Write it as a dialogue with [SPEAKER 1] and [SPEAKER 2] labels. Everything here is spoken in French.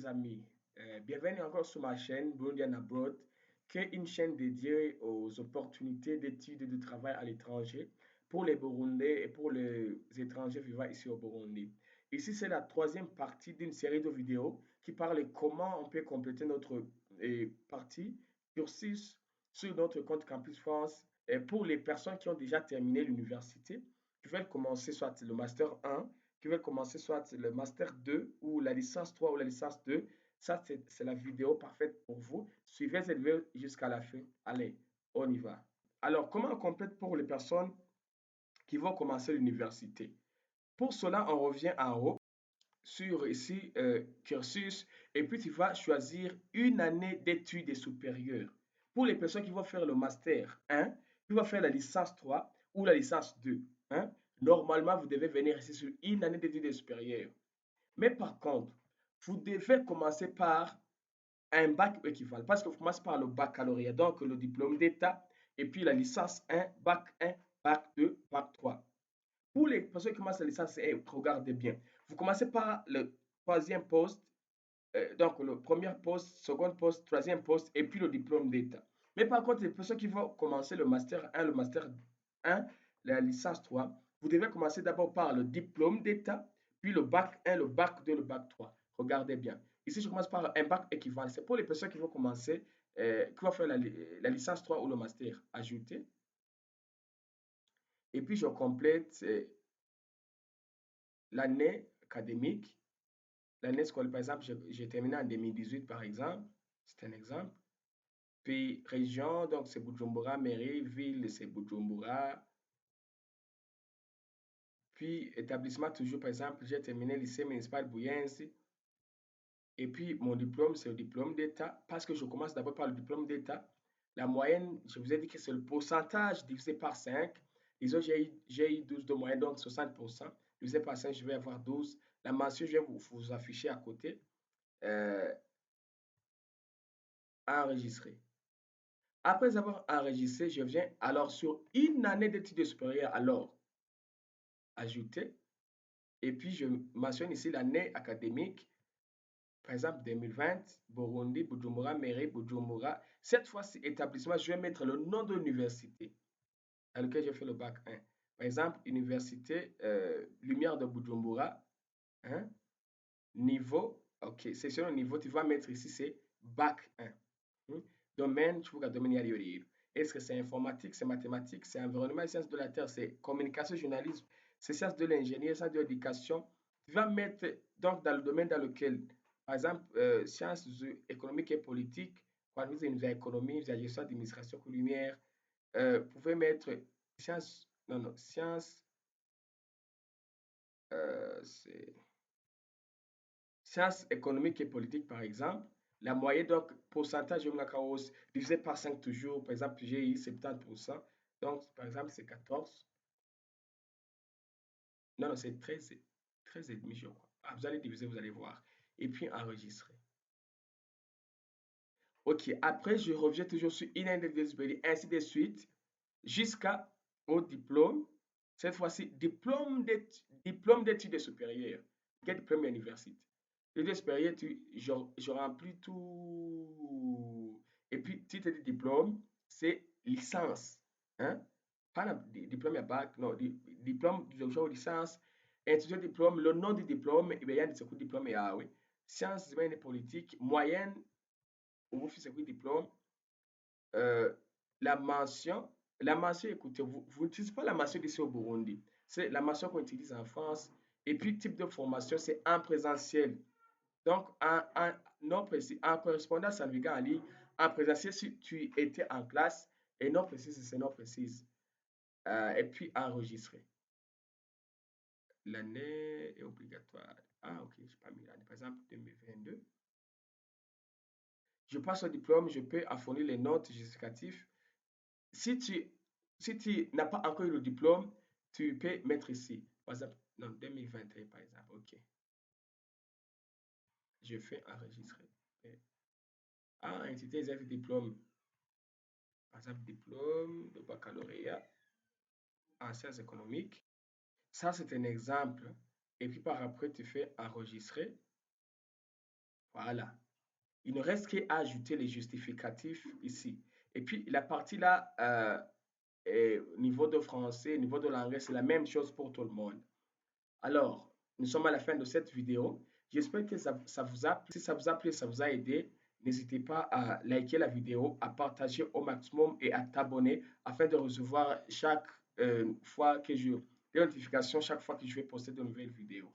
[SPEAKER 1] amis. Bienvenue encore sur ma chaîne Burundian Abroad, qui est une chaîne dédiée aux opportunités d'études et de travail à l'étranger pour les Burundais et pour les étrangers vivant ici au Burundi. Ici, c'est la troisième partie d'une série de vidéos qui parle de comment on peut compléter notre partie cursus sur notre compte Campus France et pour les personnes qui ont déjà terminé l'université, qui veulent commencer soit le Master 1 qui veulent commencer soit le Master 2 ou la licence 3 ou la licence 2, ça c'est la vidéo parfaite pour vous. Suivez cette vidéo jusqu'à la fin. Allez, on y va. Alors, comment on complète pour les personnes qui vont commencer l'université? Pour cela, on revient en haut sur ici cursus et puis tu vas choisir une année d'études supérieures. Pour les personnes qui vont faire le master 1, qui vont faire la licence 3 ou la licence 2, hein, normalement vous devez venir ici sur une année d'études supérieures. Mais par contre, vous devez commencer par un bac équivalent parce que vous commencez par le baccalauréat, donc le diplôme d'état et puis la licence 1, bac 2, bac 3. Pour les personnes qui commencent la licence, regardez bien. Vous commencez par le troisième poste, donc le premier poste, second poste, troisième poste, et puis le diplôme d'État. Mais par contre, les personnes qui vont commencer le master 1, le master 1, la licence 3, vous devez commencer d'abord par le diplôme d'État, puis le bac 1, le bac 2, le bac 3. Regardez bien. Ici, je commence par un bac équivalent. C'est pour les personnes qui vont commencer, qui vont faire la licence 3 ou le master. Ajouter. Et puis, je complète l'année académique, l'année scolaire. Par exemple, j'ai terminé en 2018, par exemple. C'est un exemple. Puis, région, donc c'est Bujumbura, mairie, ville, c'est Bujumbura. Puis, établissement, toujours, par exemple, j'ai terminé le lycée municipal Bouyenzi. Et puis, mon diplôme, c'est le diplôme d'État. Parce que je commence d'abord par le diplôme d'État. La moyenne, je vous ai dit que c'est le pourcentage divisé par 5. Disons, j'ai eu 12 de moyenne, donc 60%. Divisé par 5, je vais avoir 12. La mention, je vais vous afficher à côté. Euh, Enregistrer. Après avoir enregistré, je viens alors sur une année d'études supérieures, alors ajouter. Et puis, je mentionne ici l'année académique, par exemple 2020, Burundi, Bujumbura, mairie, Bujumbura. Cette fois-ci, établissement, je vais mettre le nom de l'université à laquelle j'ai fait le bac 1. Par exemple, Université Lumière de Bujumbura, hein, niveau, ok, c'est sur le niveau, tu vas mettre ici, c'est bac 1. Hmm. Domaine, tu vois, domaine yari. Est-ce que c'est informatique, c'est mathématique, c'est environnement, sciences de la terre, c'est communication, journalisme, c'est sciences de l'ingénierie, sciences de l'éducation. Tu vas mettre donc dans le domaine dans lequel, par exemple, sciences économiques et politiques, quand vous avez une économie, vous avez gestion d'administration coutumière, vous pouvez mettre sciences, non, non, sciences, c'est sciences économiques et politiques, par exemple, la moyenne, donc, pourcentage de Mnakaos divisé par 5 toujours, par exemple, j'ai eu 70%, donc, par exemple, c'est 14. Non, non, c'est 13, 13 et demi, je crois. Ah, vous allez diviser, vous allez voir. Et puis, enregistrer. OK, après, je reviens toujours sur une année de ainsi de suite, jusqu'au diplôme. Cette fois-ci, diplôme d'études supérieures. Quel diplôme université? L'études supérieures, je remplis tout. Et puis, titre de diplôme, c'est licence. Hein? Pas diplôme à bac, non, diplôme de genre licence. Intitulé diplôme, le nom du diplôme, il y a des diplôme et ah oui. Sciences humaines et politiques, moyenne, vous faites ce diplôme. Euh, la mention, la mention, écoutez, vous n'utilisez pas la mention d'ici au Burundi. C'est la mention qu'on utilise en France. Et puis, type de formation, c'est en présentiel. Donc, non précis, en correspondance en en ligne, en présentiel, si tu étais en classe, et non précise, c'est non précise. Et puis, enregistrer. L'année est obligatoire. Ah, ok, je n'ai pas mis l'année. Par exemple, 2022. Je passe au diplôme, je peux fournir les notes justificatives. Si tu, si tu n'as pas encore eu le diplôme, tu peux mettre ici. Par exemple, non, 2021, par exemple. OK. Je fais enregistrer. Ah, entité des diplôme. Par exemple, diplôme de baccalauréat en sciences économiques. Ça, c'est un exemple. Et puis par après, tu fais enregistrer. Voilà. Il ne reste qu'à ajouter les justificatifs ici. Et puis la partie là, niveau de français, niveau de l'anglais, c'est la même chose pour tout le monde. Alors, nous sommes à la fin de cette vidéo. J'espère que ça vous a plu. Si ça vous a plu, ça vous a aidé, n'hésitez pas à liker la vidéo, à partager au maximum et à t'abonner afin de recevoir chaque fois que je des notifications chaque fois que je vais poster de nouvelles vidéos.